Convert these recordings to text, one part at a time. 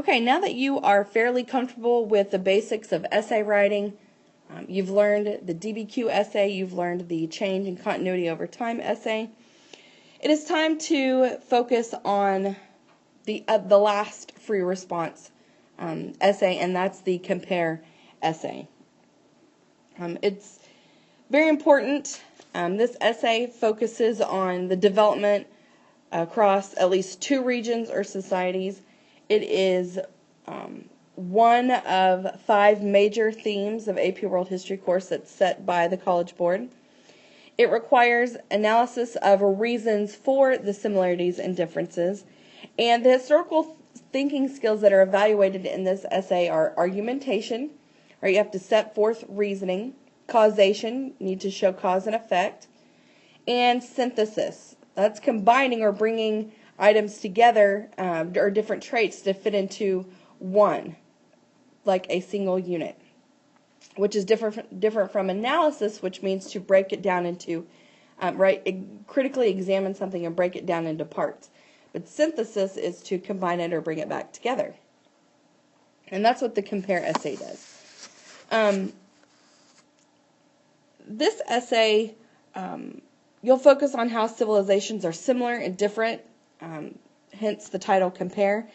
Okay, now that you are fairly comfortable with the basics of essay writing, you've learned the DBQ essay, you've learned the change and continuity over time essay, it is time to focus on the last free response essay, and that's the compare essay. It's very important. This essay focuses on the development across at least 2 regions or societies. It is one of 5 major themes of AP World History course that's set by the College Board. It requires analysis of reasons for the similarities and differences, and the historical thinking skills that are evaluated in this essay are argumentation, right? You have to set forth reasoning, causation, you need to show cause and effect, and synthesis. That's combining or bringing items together or different traits to fit into one, like a single unit, which is different from analysis, which means to break it down into, critically examine something and break it down into parts. But synthesis is to combine it or bring it back together. And that's what the compare essay does. This essay, you'll focus on how civilizations are similar and different, hence the title compare.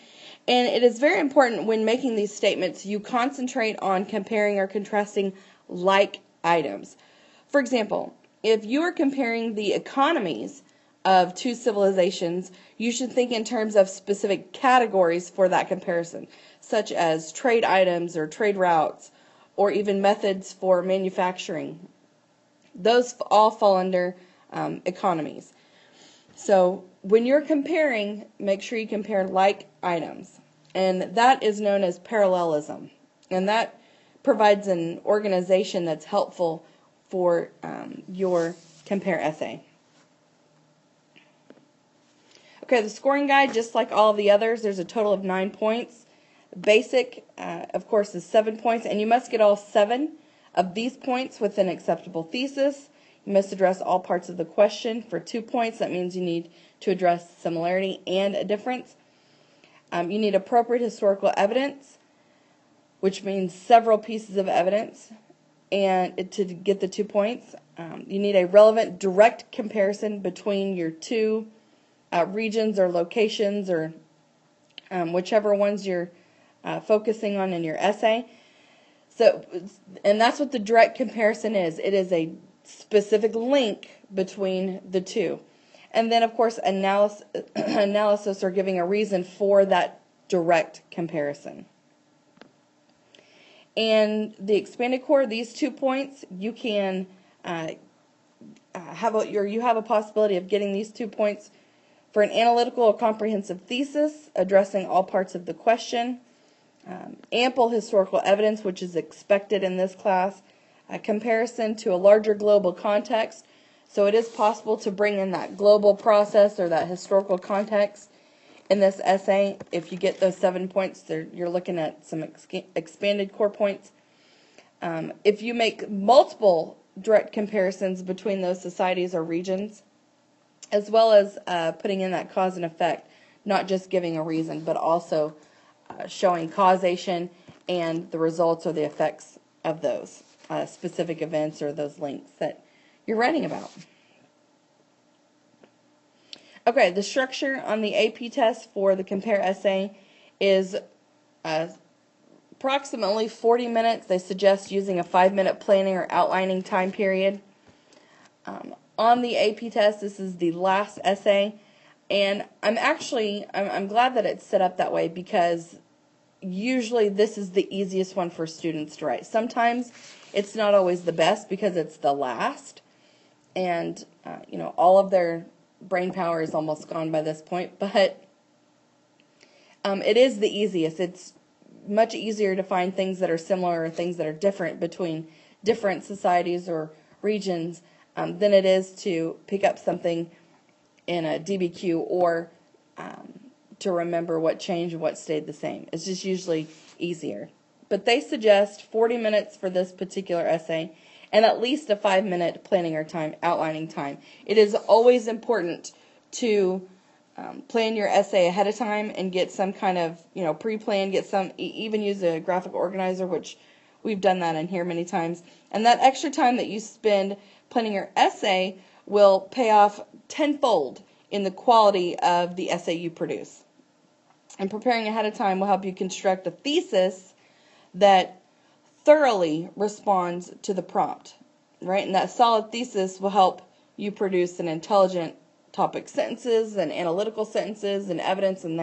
And it is very important when making these statements, you concentrate on comparing or contrasting like items. For example, if you are comparing the economies of 2 civilizations, you should think in terms of specific categories for that comparison, such as trade items or trade routes, or even methods for manufacturing. Those all fall under economies. So when you're comparing, make sure you compare like items. And that is known as parallelism. And that provides an organization that's helpful for your compare essay. Okay, the scoring guide, just like all of the others, there's a total of 9 points. Basic, of course, is 7 points, and you must get all 7 of these points with an acceptable thesis. You must address all parts of the question for 2 points. That means you need to address similarity and a difference. You need appropriate historical evidence, which means several pieces of evidence, and to get the 2 points. You need a relevant direct comparison between your 2 regions or locations, or whichever ones you're focusing on in your essay. So, and that's what the direct comparison is. It is a specific link between the 2. And then, of course, analysis or giving a reason for that direct comparison. And the expanded core, these 2 points, you can have a possibility of getting these 2 points for an analytical or comprehensive thesis addressing all parts of the question. Ample historical evidence, which is expected in this class. A comparison to a larger global context. So it is possible to bring in that global process or that historical context in this essay. If you get those 7 points, you're looking at some expanded core points. If you make multiple direct comparisons between those societies or regions, as well as putting in that cause and effect, not just giving a reason, but also showing causation and the results or the effects of those specific events or those links that you're writing about. Okay, the structure on the AP test for the compare essay is approximately 40 minutes. They suggest using a 5-minute planning or outlining time period. On the AP test, this is the last essay, and I'm glad that it's set up that way, because usually this is the easiest one for students to write. Sometimes it's not always the best because it's the last, and all of their brain power is almost gone by this point, but it is the easiest. It's much easier to find things that are similar or things that are different between different societies or regions than it is to pick up something in a DBQ or to remember what changed and what stayed the same. It's just usually easier. But they suggest 40 minutes for this particular essay and at least a 5-minute planning or outlining time. It is always important to plan your essay ahead of time and get some kind of, pre-plan, even use a graphic organizer, which we've done that in here many times. And that extra time that you spend planning your essay will pay off tenfold in the quality of the essay you produce. And preparing ahead of time will help you construct a thesis that thoroughly responds to the prompt, right? And that solid thesis will help you produce an intelligent topic sentences and analytical sentences and evidence and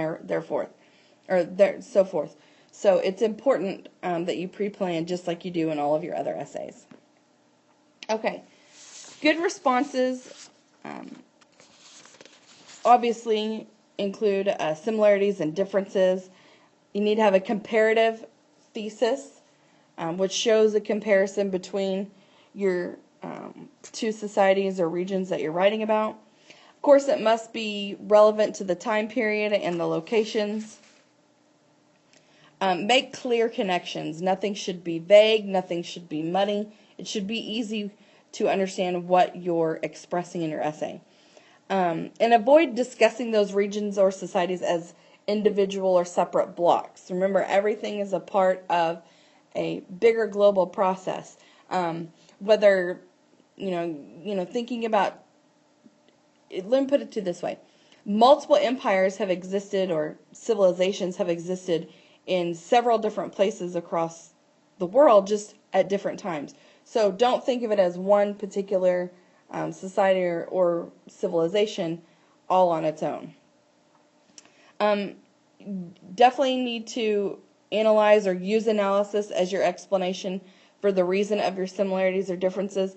so forth. So it's important that you pre-plan just like you do in all of your other essays. Okay, good responses obviously include similarities and differences. You need to have a comparative thesis, which shows a comparison between your two societies or regions that you're writing about. Of course, it must be relevant to the time period and the locations. Make clear connections. Nothing should be vague. Nothing should be muddy. It should be easy to understand what you're expressing in your essay. And avoid discussing those regions or societies as individual or separate blocks. Remember, everything is a part of a bigger global process. Whether, thinking about, let me put it to this way. Multiple empires have existed or civilizations have existed in several different places across the world just at different times. So don't think of it as one particular society or civilization all on its own. Definitely need to analyze or use analysis as your explanation for the reason of your similarities or differences.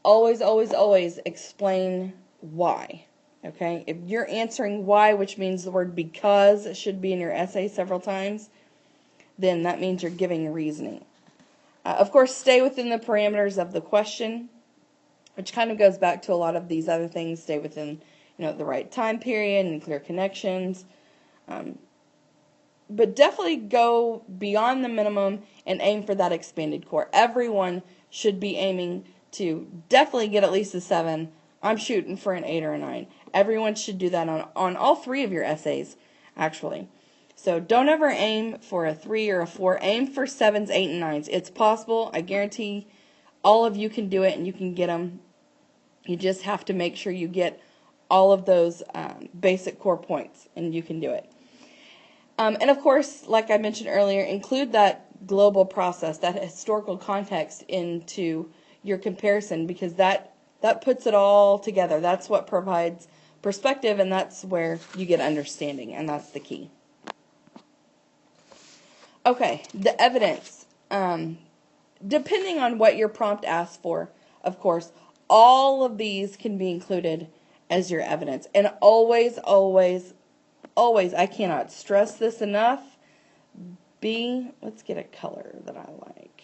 Always, always, always explain why. Okay? If you're answering why, which means the word because should be in your essay several times, then that means you're giving reasoning. Of course, stay within the parameters of the question, which kind of goes back to a lot of these other things. Stay within, the right time period and clear connections. But definitely go beyond the minimum and aim for that expanded core. Everyone should be aiming to definitely get at least a 7. I'm shooting for an 8 or a 9. Everyone should do that on all 3 of your essays, actually. So don't ever aim for a 3 or a 4. Aim for 7s, 8, and 9s. It's possible. I guarantee all of you can do it and you can get them. You just have to make sure you get all of those basic core points, and you can do it. And of course, like I mentioned earlier, include that global process, that historical context into your comparison, because that puts it all together. That's what provides perspective, and that's where you get understanding, and that's the key. Okay, the evidence. Depending on what your prompt asks for, of course, all of these can be included as your evidence. And always, always, always, I cannot stress this enough, let's get a color that I like.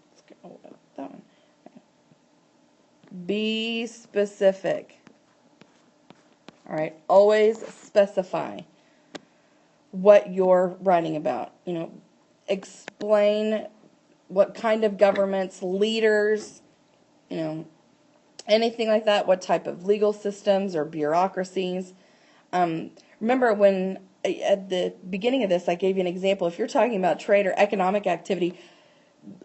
Let's go with that one. Be specific. All right, always specify what you're writing about. Explain what kind of governments, leaders, anything like that, what type of legal systems or bureaucracies. Remember when at the beginning of this I gave you an example. If you're talking about trade or economic activity,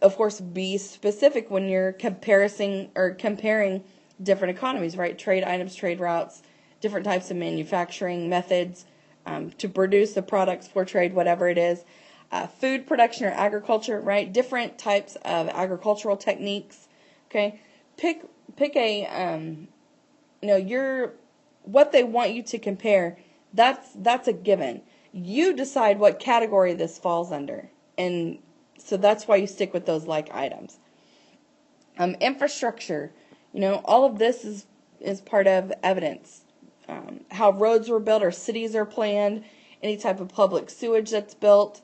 of course, be specific when you're comparing different economies, right? Trade items, trade routes, different types of manufacturing methods to produce the products for trade, whatever it is. Food production or agriculture, right? Different types of agricultural techniques. Okay, pick a what they want you to compare. That's a given. You decide what category this falls under, and so that's why you stick with those like items. Infrastructure, all of this is part of evidence. How roads were built or cities are planned, any type of public sewage that's built,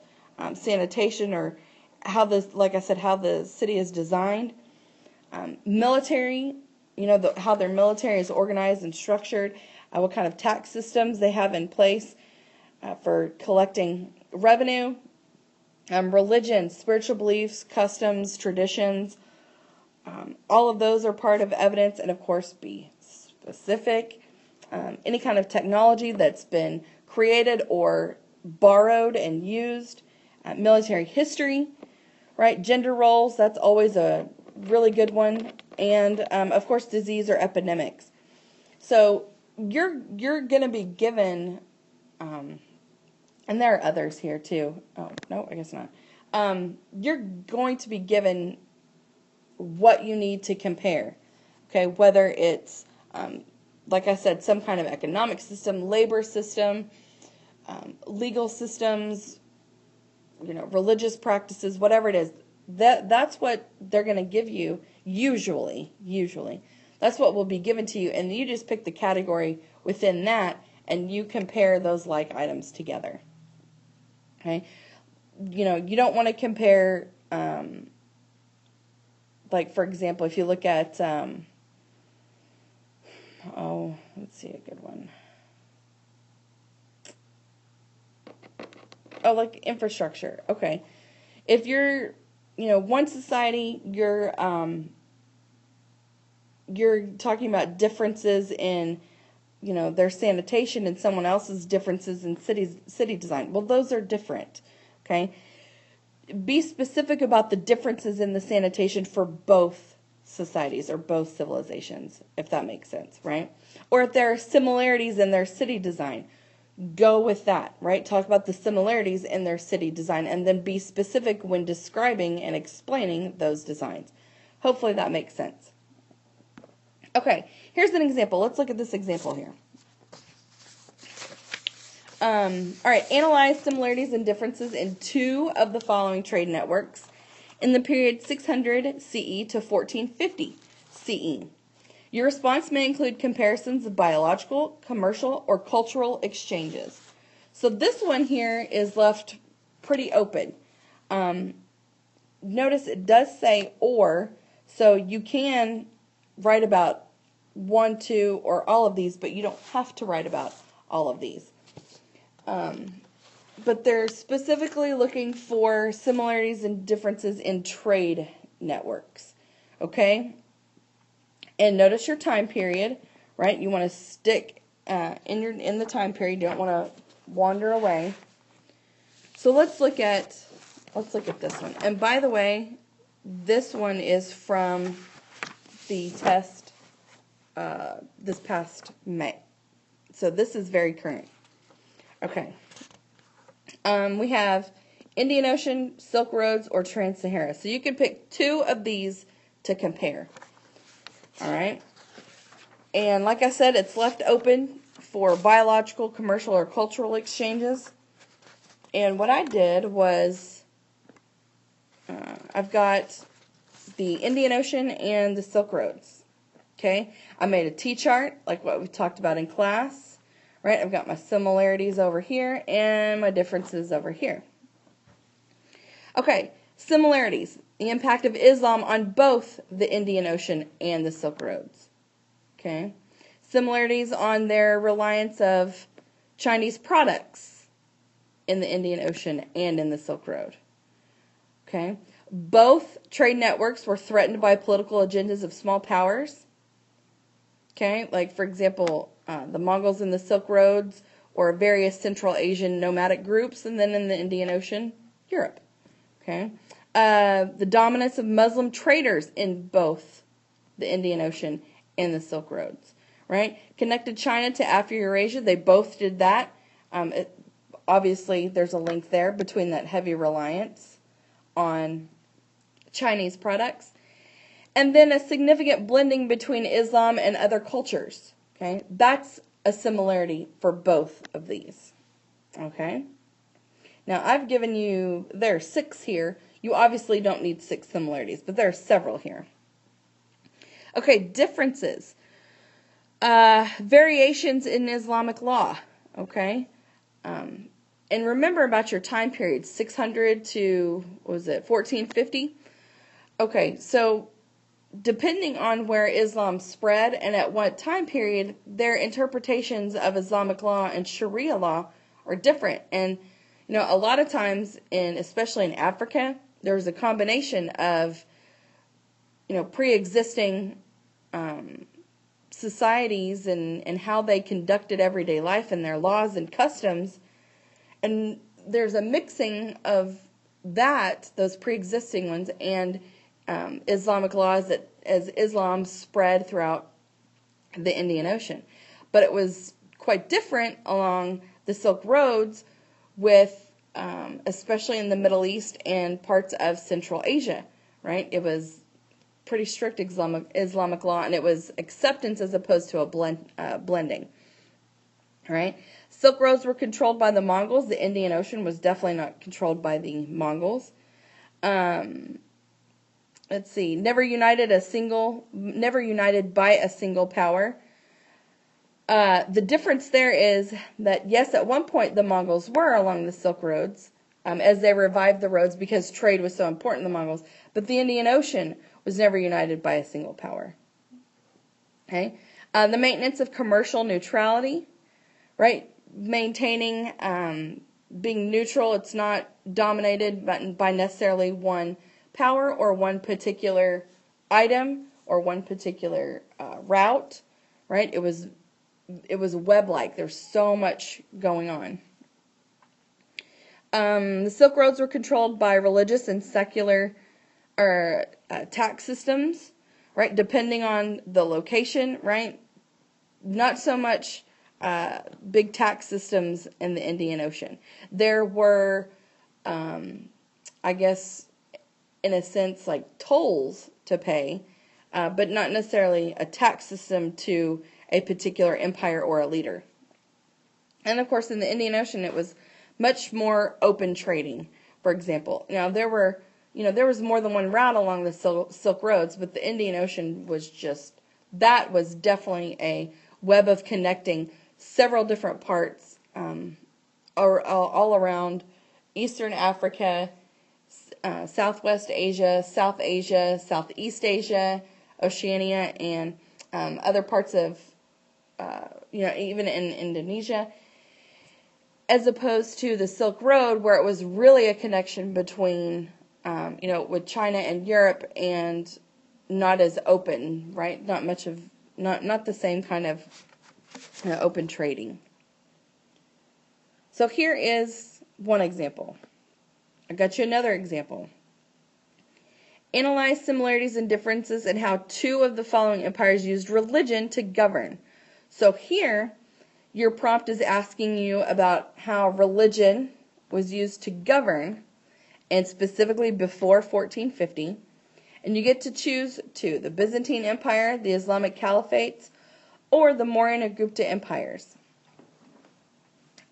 sanitation, or how the city is designed. Military, how their military is organized and structured, what kind of tax systems they have in place for collecting revenue. Religion, spiritual beliefs, customs, traditions, all of those are part of evidence, and of course be specific. any kind of technology that's been created or borrowed and used, military history, right? Gender roles, that's always a really good one, and of course disease or epidemics. So you're going to be given, and there are others here too. Oh, no, I guess not. You're going to be given what you need to compare, okay? Whether it's, like I said, some kind of economic system, labor system, legal systems, religious practices, whatever it is, that's what they're going to give you usually. That's what will be given to you, and you just pick the category within that, and you compare those like items together. Okay? You don't want to compare, like, for example, if you look at, let's see, a good one. Oh, like infrastructure. Okay. If you're, one society, you're talking about differences in, their sanitation, and someone else's differences in city design. Well, those are different. Okay. Be specific about the differences in the sanitation for both societies or both civilizations, if that makes sense, right? Or if there are similarities in their city design, go with that, right? Talk about the similarities in their city design, and then be specific when describing and explaining those designs. Hopefully that makes sense. Okay, here's an example. Let's look at this example here. All right, analyze similarities and differences in two of the following trade networks in the period 600 CE to 1450 CE. Your response may include comparisons of biological, commercial, or cultural exchanges. So this one here is left pretty open. Notice it does say or, so you can write about one, two, or all of these, but you don't have to write about all of these. But they're specifically looking for similarities and differences in trade networks. Okay? And notice your time period, right? You want to stick in the time period. You don't want to wander away. So let's look at this one. And by the way, this one is from the test this past May. So this is very current. Okay. We have Indian Ocean, Silk Roads, or Trans-Sahara. So you can pick two of these to compare. All right. And like I said, it's left open for biological, commercial, or cultural exchanges. And what I did was I've got the Indian Ocean and the Silk Roads. Okay. I made a T-chart like what we talked about in class. Right, I've got my similarities over here and my differences over here. Okay, similarities. The impact of Islam on both the Indian Ocean and the Silk Roads. Okay. Similarities on their reliance of Chinese products in the Indian Ocean and in the Silk Road. Okay. Both trade networks were threatened by political agendas of small powers. Okay, like for example, the Mongols in the Silk Roads, or various Central Asian nomadic groups, and then in the Indian Ocean, Europe. Okay, the dominance of Muslim traders in both the Indian Ocean and the Silk Roads. Right, connected China to Afro-Eurasia. They both did that. Obviously, there's a link there between that heavy reliance on Chinese products. And then a significant blending between Islam and other cultures. Okay, that's a similarity for both of these. Okay, now I've given you, there are 6 here. You obviously don't need 6 similarities, but there are several here. Okay, differences. Variations in Islamic law. Okay, and remember about your time period, 600 to, what was it, 1450? Okay, so depending on where Islam spread and at what time period, their interpretations of Islamic law and Sharia law are different. And, a lot of times, especially in Africa, there's a combination of, pre-existing societies and how they conducted everyday life and their laws and customs. And there's a mixing of those pre-existing ones, and Islamic laws as Islam spread throughout the Indian Ocean. But it was quite different along the Silk Roads with, especially in the Middle East and parts of Central Asia, right? It was pretty strict Islamic law, and it was acceptance as opposed to a blending, right? Silk roads were controlled by the Mongols. The Indian Ocean was definitely not controlled by the Mongols. Let's see, never united by a single power. The difference there is that, yes, at one point the Mongols were along the Silk Roads as they revived the roads because trade was so important to the Mongols, but the Indian Ocean was never united by a single power. Okay, the maintenance of commercial neutrality, right? Maintaining, being neutral. It's not dominated by necessarily one power or one particular item or one particular route, right? It was web-like. There's so much going on. The Silk Roads were controlled by religious and secular or tax systems, right? Depending on the location, right? Not so much big tax systems in the Indian Ocean. There were, I guess, in a sense, like tolls to pay, but not necessarily a tax system to a particular empire or a leader. And of course, in the Indian Ocean, it was much more open trading. For example, now there was more than one route along the Silk Roads, but the Indian Ocean was definitely a web of connecting several different parts all around Eastern Africa, Southwest Asia, South Asia, Southeast Asia, Oceania, and other parts of, even in Indonesia, as opposed to the Silk Road, where it was really a connection between, with China and Europe, and not as open, right? Not the same kind of open trading. So here is one example. I got you another example. Analyze similarities and differences in how two of the following empires used religion to govern. So here, your prompt is asking you about how religion was used to govern, and specifically before 1450. And you get to choose two: the Byzantine Empire, the Islamic Caliphates, or the Mauryan and Gupta empires.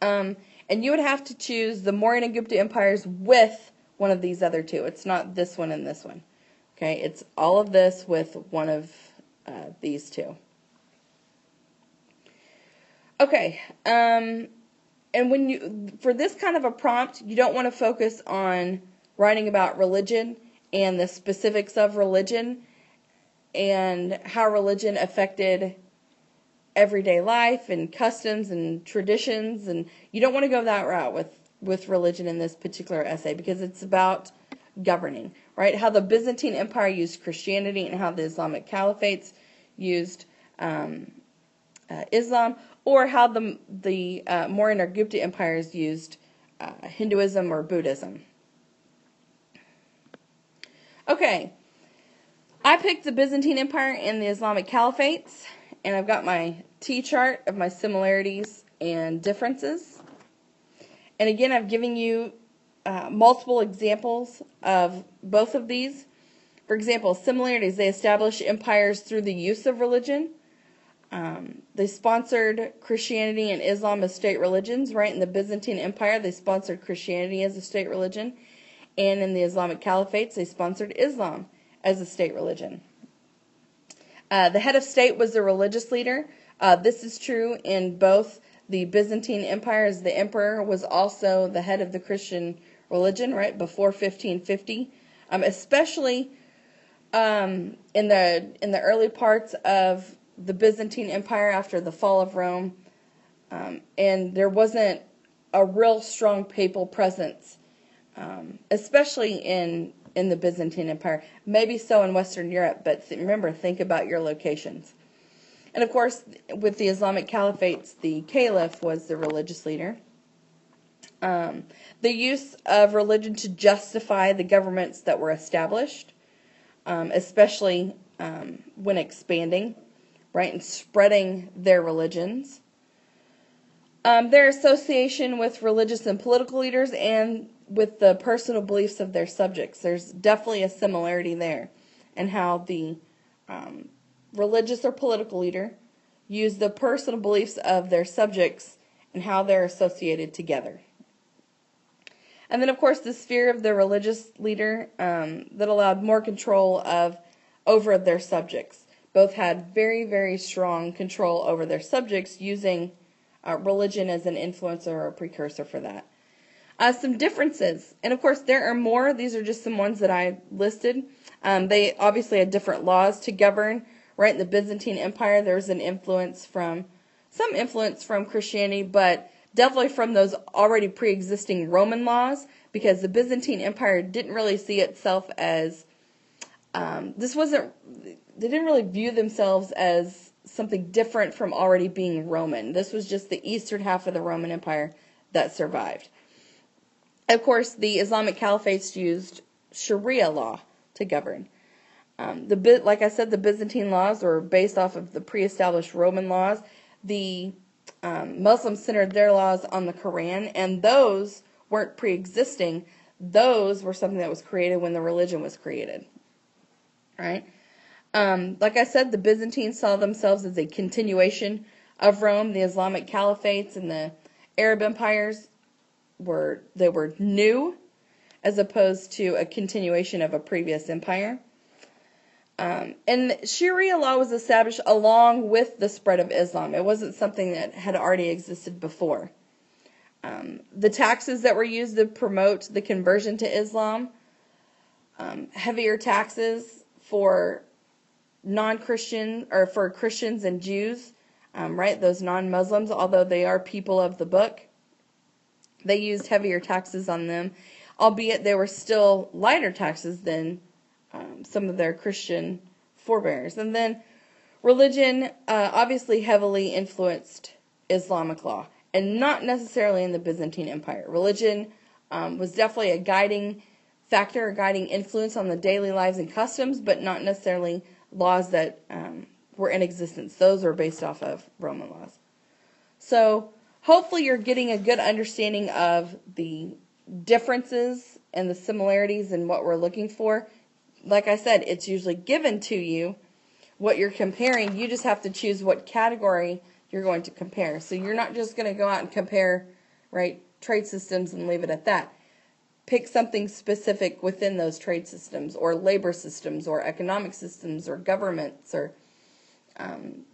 And you would have to choose the Mauryan and Gupta empires with one of these other two. It's not this one and this one. Okay, it's all of this with one of these two. Okay, and for this kind of a prompt, you don't want to focus on writing about religion and the specifics of religion and how religion affected everyday life and customs and traditions, and you don't want to go that route with religion in this particular essay, because it's about governing, right? How the Byzantine Empire used Christianity and how the Islamic Caliphates used Islam, or how the Mauryan or Gupta empires used Hinduism or Buddhism. Okay, I picked the Byzantine Empire and the Islamic Caliphates, and I've got my T-chart of my similarities and differences. And again, I've given you multiple examples of both of these. For example, similarities: they established empires through the use of religion. They sponsored Christianity and Islam as state religions, right? In the Byzantine Empire, they sponsored Christianity as a state religion. And in the Islamic Caliphates, they sponsored Islam as a state religion. The head of state was the religious leader. This is true in both the Byzantine Empire, as the emperor was also the head of the Christian religion, right, before 1550. Especially in the early parts of the Byzantine Empire after the fall of Rome, and there wasn't a real strong papal presence, especially in the Byzantine Empire. Maybe so in Western Europe, but remember, think about your locations. And of course, with the Islamic caliphates, the caliph was the religious leader. The use of religion to justify the governments that were established, especially when expanding, right, and spreading their religions. Their association with religious and political leaders and with the personal beliefs of their subjects. There's definitely a similarity there in how the religious or political leader use the personal beliefs of their subjects and how they're associated together. And then, of course, the sphere of the religious leader that allowed more control over their subjects. Both had very, very strong control over their subjects, using religion as an influencer or a precursor for that. Some differences, and of course there are more. These are just some ones that I listed. They obviously had different laws to govern. Right in the Byzantine Empire, there was some influence from Christianity, but definitely from those already pre-existing Roman laws, because the Byzantine Empire didn't really see itself as they didn't really view themselves as something different from already being Roman. This was just the eastern half of the Roman Empire that survived. Of course, the Islamic caliphates used Sharia law to govern. Like I said, the Byzantine laws were based off of the pre-established Roman laws. The Muslims centered their laws on the Quran, and those weren't pre-existing. Those were something that was created when the religion was created. Right? Like I said, the Byzantines saw themselves as a continuation of Rome. The Islamic caliphates and the Arab empires were new, as opposed to a continuation of a previous empire. And Sharia law was established along with the spread of Islam. It wasn't something that had already existed before. The taxes that were used to promote the conversion to Islam, heavier taxes for non-Christian, or for Christians and Jews, right, those non-Muslims, although they are people of the book. They used heavier taxes on them, albeit they were still lighter taxes than some of their Christian forebears. And then religion obviously heavily influenced Islamic law, and not necessarily in the Byzantine Empire. Religion was definitely a guiding factor, a guiding influence on the daily lives and customs, but not necessarily laws that were in existence. Those were based off of Roman laws. So hopefully you're getting a good understanding of the differences and the similarities in what we're looking for. Like I said, it's usually given to you what you're comparing. You just have to choose what category you're going to compare. So you're not just going to go out and compare, right, trade systems and leave it at that. Pick something specific within those trade systems, or labor systems, or economic systems, or governments, or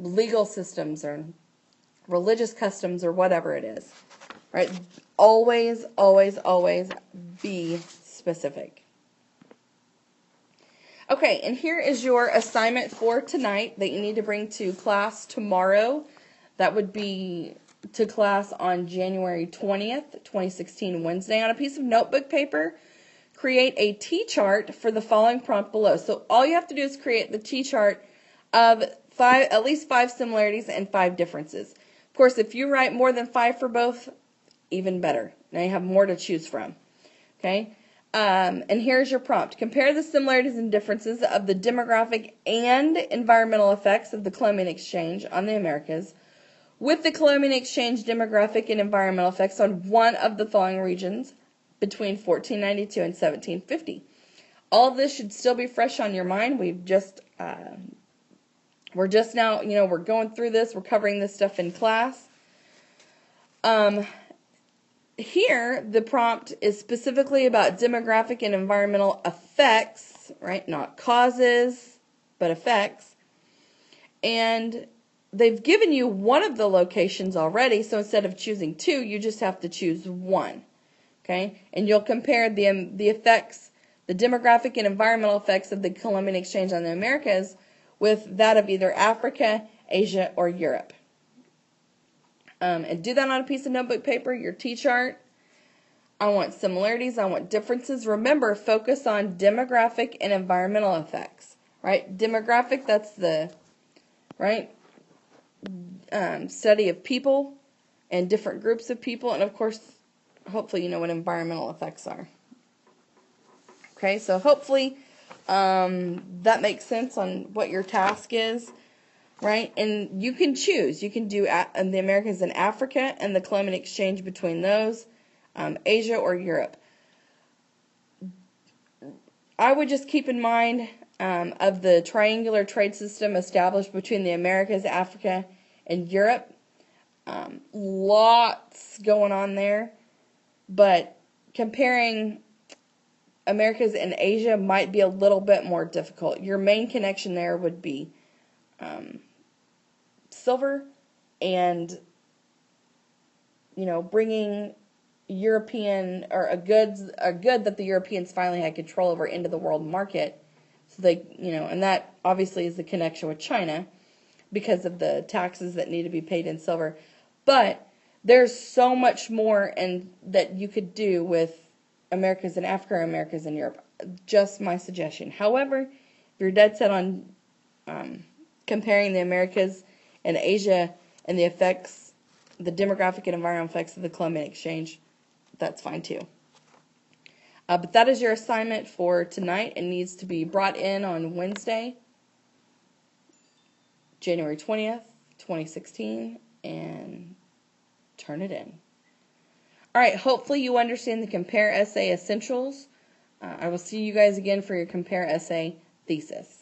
legal systems, or religious customs, or whatever it is. Right? Always, always, always be specific. Okay, and here is your assignment for tonight that you need to bring to class tomorrow. That would be to class on January 20th, 2016, Wednesday. On a piece of notebook paper, create a T-chart for the following prompt below. So all you have to do is create the T-chart of at least 5 similarities and 5 differences. Of course, if you write more than 5 for both, even better. Now you have more to choose from. Okay? And here's your prompt. Compare the similarities and differences of the demographic and environmental effects of the Columbian Exchange on the Americas with the Columbian Exchange demographic and environmental effects on one of the following regions between 1492 and 1750. All of this should still be fresh on your mind. We're just now, we're going through this. We're covering this stuff in class. Here, the prompt is specifically about demographic and environmental effects, right? Not causes, but effects. And they've given you one of the locations already, so instead of choosing 2, you just have to choose 1. Okay? And you'll compare the effects, the demographic and environmental effects of the Columbian Exchange on the Americas with that of either Africa, Asia, or Europe. And do that on a piece of notebook paper, your T-chart. I want similarities, I want differences. Remember, focus on demographic and environmental effects, right? Demographic, that's the, right? study of people and different groups of people, and of course, hopefully you know what environmental effects are. Okay, so hopefully that makes sense on what your task is, right? And you can choose. You can do the Americas and Africa and the climate exchange between those, Asia or Europe. I would just keep in mind of the triangular trade system established between the Americas, Africa, and Europe. Lots going on there, but comparing Americas and Asia might be a little bit more difficult. Your main connection there would be silver and, bringing European or a good that the Europeans finally had control over into the world market. So they, and that obviously is the connection with China because of the taxes that need to be paid in silver. But there's so much more that you could do with Americas and Africa or Americas and Europe. Just my suggestion. However, if you're dead set on comparing the Americas and Asia and the effects, the demographic and environmental effects of the climate exchange, that's fine too. But that is your assignment for tonight. It needs to be brought in on Wednesday, January 20th, 2016, and turn it in. All right, hopefully you understand the Compare Essay Essentials. I will see you guys again for your Compare Essay Thesis.